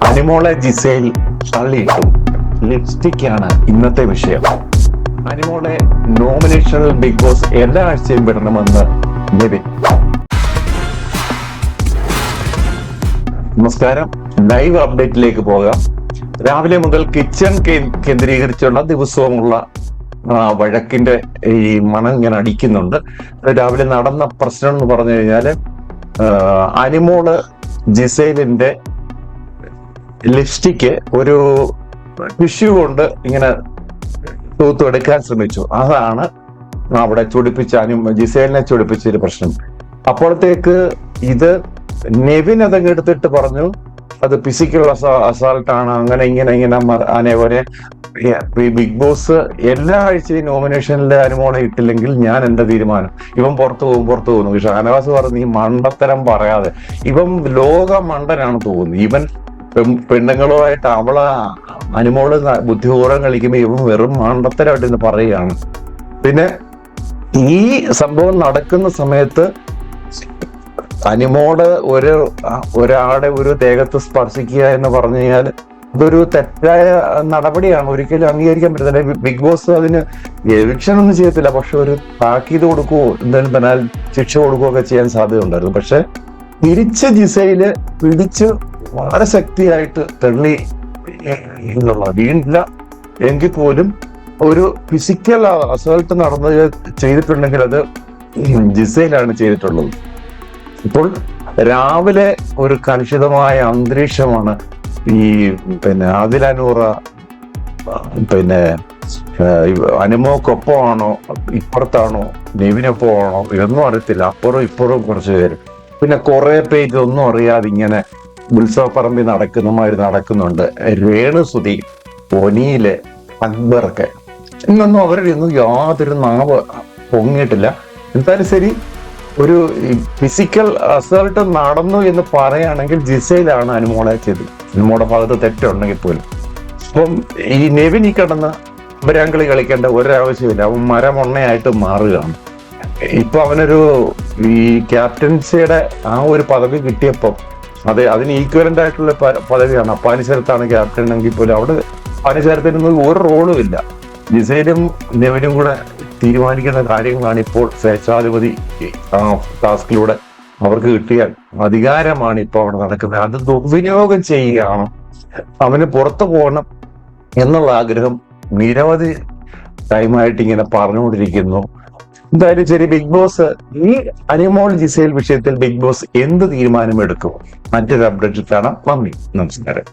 അനിമോളെ Gizele തള്ളിയിട്ടു. ലിപ്സ്റ്റിക്കാണ് ഇന്നത്തെ വിഷയം. അനിമോളെ നോമിനേഷനിൽ big boss എല്ലാ ആഴ്ചയും വിടണമെന്ന് നെവിൻ. നമസ്കാരം, ലൈവ് അപ്ഡേറ്റിലേക്ക് പോകാം. രാവിലെ മുതൽ കിച്ചൺ കേന്ദ്രീകരിച്ചുള്ള ദിവസവുമുള്ള വഴക്കിന്റെ ഈ മണം ഇങ്ങനെ അടിക്കുന്നുണ്ട്. രാവിലെ നടന്ന പ്രശ്നം എന്ന് പറഞ്ഞു കഴിഞ്ഞാല് അനിമോള് ജിസേലിന്റെ ലിപ്സ്റ്റിക്ക് ഒരു ടിഷ്യൂ കൊണ്ട് ഇങ്ങനെ തൂത്തെടുക്കാൻ ശ്രമിച്ചു. അതാണ് അവിടെ ജിസേലിനെ ചൊടിപ്പിച്ചൊരു പ്രശ്നം. അപ്പോഴത്തേക്ക് ഇത് നെവിൻ അതങ്ങ് എടുത്തിട്ട് പറഞ്ഞു അത് ഫിസിക്കൽ അസാൾട്ടാണ്, അങ്ങനെ ഇങ്ങനെ ബിഗ് ബോസ് എല്ലാ ആഴ്ചയും നോമിനേഷനിൽ അനുമോളെ ഇട്ടില്ലെങ്കിൽ ഞാൻ എന്റെ തീരുമാനം, ഇവൻ പുറത്തു പോകുന്നു. ഷാനവാസ് പറഞ്ഞു ഈ മണ്ടത്തരം പറയാതെ, ഇവൻ ലോക മണ്ടനാണ് തോന്നുന്നു. ഇവൻ പെണ്ണുങ്ങളുമായിട്ട് അനുമോള് ബുദ്ധിപൂർവ്വം കളിക്കുമ്പോൾ ഇവൻ വെറും മണ്ടത്തരമായിട്ട് ഇന്ന് പറയുകയാണ്. പിന്നെ ഈ സംഭവം നടക്കുന്ന സമയത്ത് അനിമോള് ഒരാളുടെ ഒരു ദേഹത്ത് സ്പർശിക്കുക എന്ന് പറഞ്ഞു കഴിഞ്ഞാൽ അതൊരു തെറ്റായ നടപടിയാണ്, ഒരിക്കലും അംഗീകരിക്കാൻ പറ്റത്തില്ല. ബിഗ് ബോസ് അതിന് എവിക്ഷൻ ഒന്നും ചെയ്യത്തില്ല, പക്ഷെ ഒരു താക്കീത് കൊടുക്കുകയോ എന്തെങ്കിലും ശിക്ഷ കൊടുക്കുകയോ ഒക്കെ ചെയ്യാൻ സാധ്യത ഉണ്ടായിരുന്നു. പക്ഷെ തിരിച്ച് ജിസയില് പിടിച്ച് വളരെ ശക്തിയായിട്ട് തള്ളി എന്നുള്ള വീണില്ല. എങ്കിൽ പോലും ഒരു ഫിസിക്കൽ അസോൾട്ട് ചെയ്തിട്ടുണ്ടെങ്കിൽ അത് ജിസയിലാണ് ചെയ്തിട്ടുള്ളത്. ഇപ്പോൾ രാവിലെ ഒരു കലുഷിതമായ അന്തരീക്ഷമാണ്. ഈ ആദില അനുമോക്കൊപ്പമാണോ ഇപ്പുറത്താണോ നെവിനൊപ്പമാണോ ഇതൊന്നും അറിയത്തില്ല. അപ്പുറം ഇപ്പുറം കുറച്ച് പേര്, പിന്നെ കുറെ പേര് ഒന്നും അറിയാതെ ഇങ്ങനെ ഉത്സവപ്പറമ്പിൽ നടക്കുന്നുണ്ട്. രേണുസുതി, ഒനിയില്, അക്ബറൊക്കെ ഇന്നൊന്നും അവരുടെ ഒന്നും യാതൊരു നാവ് പൊങ്ങിയിട്ടില്ല. എന്തായാലും ശരി, ഒരു ഫിസിക്കൽ അസൾട്ട് നടന്നു എന്ന് പറയുകയാണെങ്കിൽ ജിസയിലാണ് അനുമോളെ ചെയ്തത്. അനുമോടെ ഭാഗത്ത് തെറ്റുണ്ടെങ്കിൽ പോലും. അപ്പം ഈ നെവിൻ ഈ കിടന്ന് അമ്പരാങ്കളി കളിക്കേണ്ട ഒരാവശ്യമില്ല. അവൻ മരമൊണ്ണയായിട്ട് മാറുകയാണ്. ഇപ്പൊ അവനൊരു ഈ ക്യാപ്റ്റൻസിയുടെ ആ ഒരു പദവി കിട്ടിയപ്പം അതിന് ഈക്വലന്റ് ആയിട്ടുള്ള പദവിയാണ്. അപ്പാനിശരത്താണ് ക്യാപ്റ്റൻ എങ്കിൽ പോലും അവിടെ അപ്പാനിശരത്തിനൊന്നും ഒരു റോളും ഇല്ല. ജിസയിലും നെവിനും കൂടെ തീരുമാനിക്കുന്ന കാര്യങ്ങളാണ് ഇപ്പോൾ സ്വേച്ഛാധിപതി ടാസ്കിലൂടെ അവർക്ക് കിട്ടിയ അധികാരമാണ് ഇപ്പോൾ അവിടെ നടക്കുന്നത്. അത് ദുർവിനിയോഗം ചെയ്യുകയാണ്. അവന് പുറത്തു പോകണം എന്നുള്ള ആഗ്രഹം നിരവധി ടൈമായിട്ട് ഇങ്ങനെ പറഞ്ഞുകൊണ്ടിരിക്കുന്നു. എന്തായാലും ശരി, ബിഗ് ബോസ് ഈ അനിമോൾ ജിസേൽ വിഷയത്തിൽ ബിഗ് ബോസ് എന്ത് തീരുമാനം എടുക്കും? മറ്റൊരു അപ്ഡേറ്റിൽ കാണാം. നന്ദി, നമസ്കാരം.